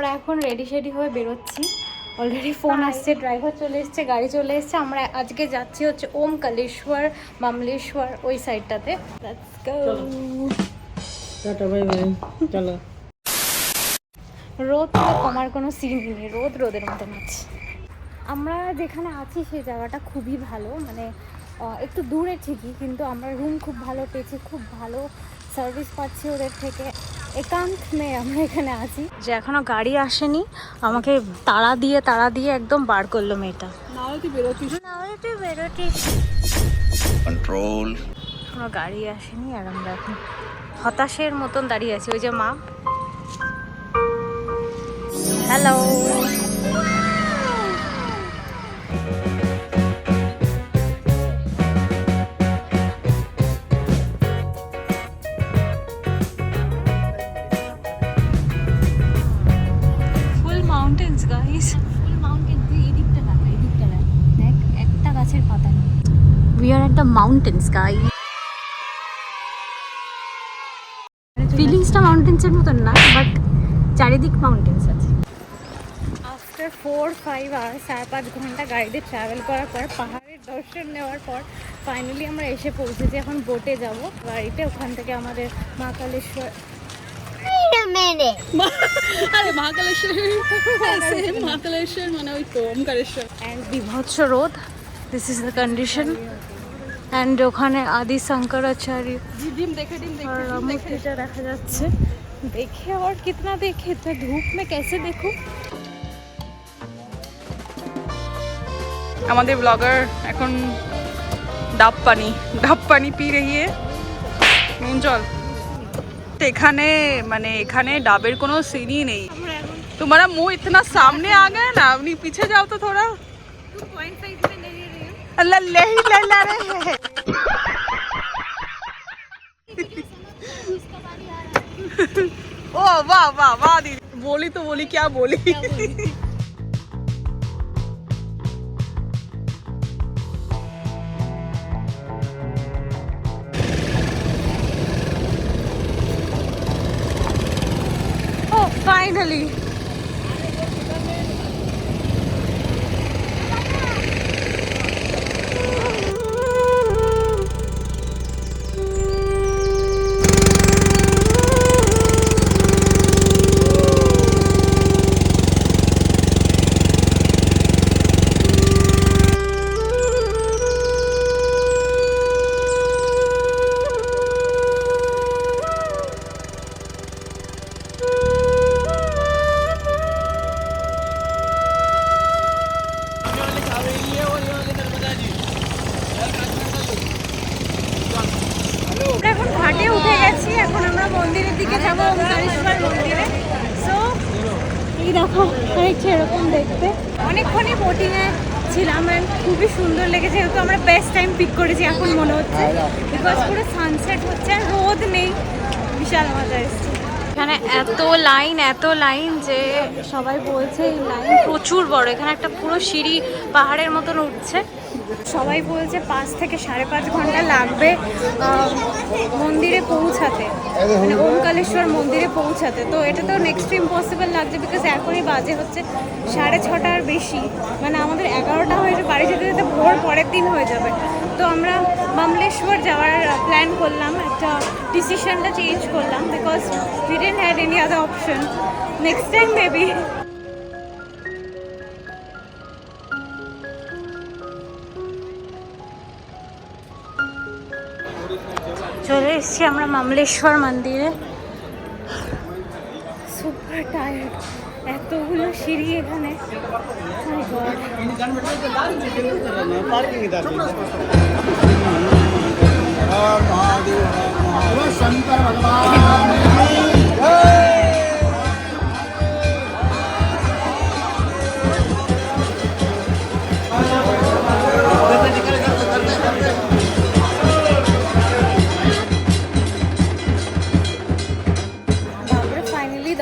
আমরা এখন ready shady হয়ে বেরোচ্ছি। অলরেডি ফোন আসছে, ড্রাইভার চলে এসছে, গাড়ি চলে এসছে। আমরা আজকে যাচ্ছি হচ্ছে ওমকালেশ্বর, মামলেশ্বর ওই সাইডটাতে। Let's go. Tata bye bye. চলো। রোদ তো কমার কোনো সিন নেই, রোদ রোদের মতন আছে। আমরা যেখানে আছি সেই জায়গাটা খুবই ভালো, মানে একটু দূরে ঠিকই, কিন্তু আমরা রুম খুব ভালো পেয়েছি, খুব ভালো সার্ভিস পাচ্ছি ওদের থেকে। একান্ত মেয়ে আমরা এখানে আছি যে এখনো গাড়ি আসেনি, আমাকে তাড়া দিয়ে একদম বার করলো মেয়েটা। নাহলে তুই বেরোতিস। কন্ট্রোল। কোনো গাড়ি আসেনি আর আমরা এখন হতাশের মতন দাঁড়িয়ে আছি। ওই যে মা, হ্যালো। ফুল মাউন্টেন্স গাইস, ফুল মাউন্টেন। তুই এদিকটা দেখ, একটা গাছের পাতা নেই। We are at the mountains guys. ফিলিংসটা মাউন্টেন্সের মতন না, বাট চারিদিক মাউন্টেন্স আছে। আফটার 4-5 আওয়ার্স, 4-5 ঘন্টা গাড়িতে ট্রাভেল করার পর, পাহাড়ের দর্শন নেওয়ার পর ফাইনালি আমরা এসে পৌঁছেছি। এখন বোটে যাব গাড়িতে, ওখান থেকে আমাদের মহাকালেশ্বর। আরে মহাকালেশ্বর মানে ওই তো ওমকারেশ্বর। অ্যান্ড বিভৎস রোদ, this is the condition. And ওখানে আদি শঙ্করাচার্য और मूर्तिটা দেখা যাচ্ছে। দেখে और कितना देखे, तो धूप में कैसे देखूं। আমাদের ব্লগার এখন ডাব পানি পি रही है। নুন জল। এখানে মানে এখানে ডাবের কোনো সিনই নেই। तुम्हारा मुंह इतना सामने आ गया ना, अपनी पीछे जाओ तो थोड़ा। 2.5 में ले रही हूं। अल्लाह ले ही ले ला रहे हैं। ओ वाह वाह वाह दीदी, बोली तो बोली, क्या बोली। Oh, finally. এখন ঘাটে উঠে গেছি, এখন আমরা মন্দিরের দিকে যাবো, ওমকারেশ্বর মন্দিরে। সো এই দেখো অনেকটা এরকম দেখতে। অনেকক্ষণই বোটিংয়ে ছিলাম, খুবই সুন্দর লেগেছে, যেহেতু আমরা বেস্ট টাইম পিক করেছি এখন মনে হচ্ছে, বিকজ পুরো সানসেট হচ্ছে, রোদ নেই, বিশাল মজা এসছে। এখানে এত লাইন যে সবাই বলছে এই লাইন প্রচুর বড়। এখানে একটা পুরো সিঁড়ি পাহাড়ের মতন উঠছে। সবাই বলছে 5 থেকে 5.5 ঘন্টা লাগবে মন্দিরে পৌঁছাতে, মানে ওমকালেশ্বর মন্দিরে পৌঁছাতে। তো এটা তো নেক্সট ইম্পসিবল লাগছে, বিকজ এখনই বাজে হচ্ছে 6:30 বেশি, মানে আমাদের 11টা হয়ে যাবে, বাড়ি যেতে যেতে ভোর পরের দিন হয়ে যাবে। তো আমরা মামলেশ্বর যাওয়ার প্ল্যান করলাম, একটা ডিসিশনটা চেঞ্জ করলাম, because we didn't had any other option. Next time maybe. চলে এসেছি আমরা মামলেশ্বর মন্দিরে। সুপার টায়ার্ড, এতগুলো সিঁড়ি এখানে। শঙ্কর ভগবান।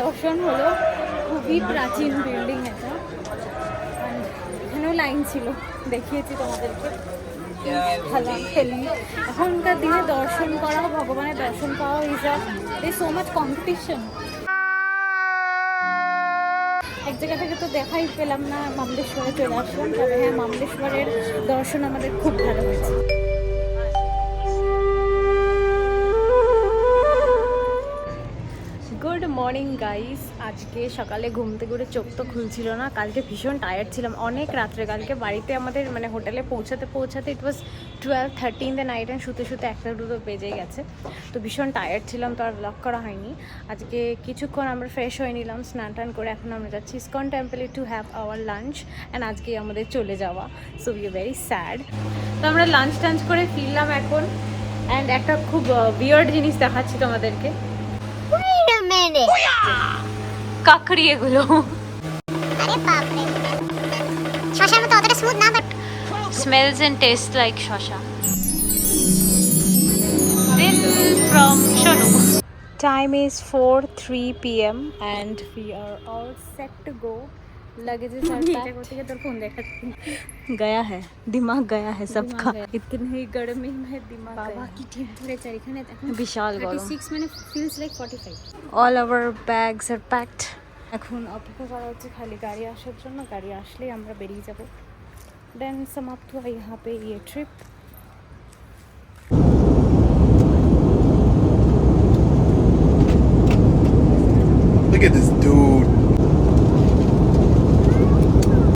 দর্শন হলো, খুবই প্রাচীন বিল্ডিং এটা, এখানেও লাইন ছিল, দেখিয়েছি তোমাদেরকে। এখনকার দিনে দর্শন করা, ভগবানের দর্শন পাওয়া ইজ সো মাচ কম্পিটিশন। এক জায়গা থেকে তো দেখাই পেলাম না, মামলেশ্বরে চলে আসলাম। তবে হ্যাঁ, মামলেশ্বরের দর্শন আমাদের খুব ভালো হয়েছে। Good morning guys. আজকে সকালে ঘুম থেকে উঠে চোখ তো খুলছিল না, কালকে ভীষণ টায়ার্ড ছিলাম অনেক রাত্রে। কালকে বাড়িতে আমাদের মানে হোটেলে পৌঁছাতে ইট ওয়াজ 12:30 ইন দ্য নাইট, অ্যান্ড শুতে 1-2 বেজে গেছে। তো ভীষণ টায়ার্ড ছিলাম, তো আর ব্লগ করা হয়নি। আজকে কিছুক্ষণ আমরা ফ্রেশ হয়ে নিলাম, স্নান টান করে এখন আমরা যাচ্ছি ইসকন টেম্পলে to have our lunch, and আজকে আমাদের চলে যাওয়া। So we are very sad. তো আমরা লাঞ্চ টাঞ্চ করে ফিরলাম এখন, অ্যান্ড একটা খুব উইয়ার্ড জিনিস দেখাচ্ছি তোমাদেরকে। কাকড়ি এগুলো, আরে বাপ রে, শশার মতো অতটা স্মুথ না, but smells and tastes like shasha. This is from Shonu. Time is 4:03 p.m. and we are all set to go. Luggages are packed. गया है, दिमाग गया है सबका। इतनी गर्मी में दिमाग बाबा की टेम्पारेचर এখানে এখন বিশাল গরম, 36 মানে feels like 45. All our bags are packed. এখন অপেক্ষা করা হচ্ছে খালি গাড়ি আসার জন্য। গাড়ি আসলেই আমরা বেরিয়ে যাব। দেন समाप्त हुआ यहाँ पे ये ट्रिप।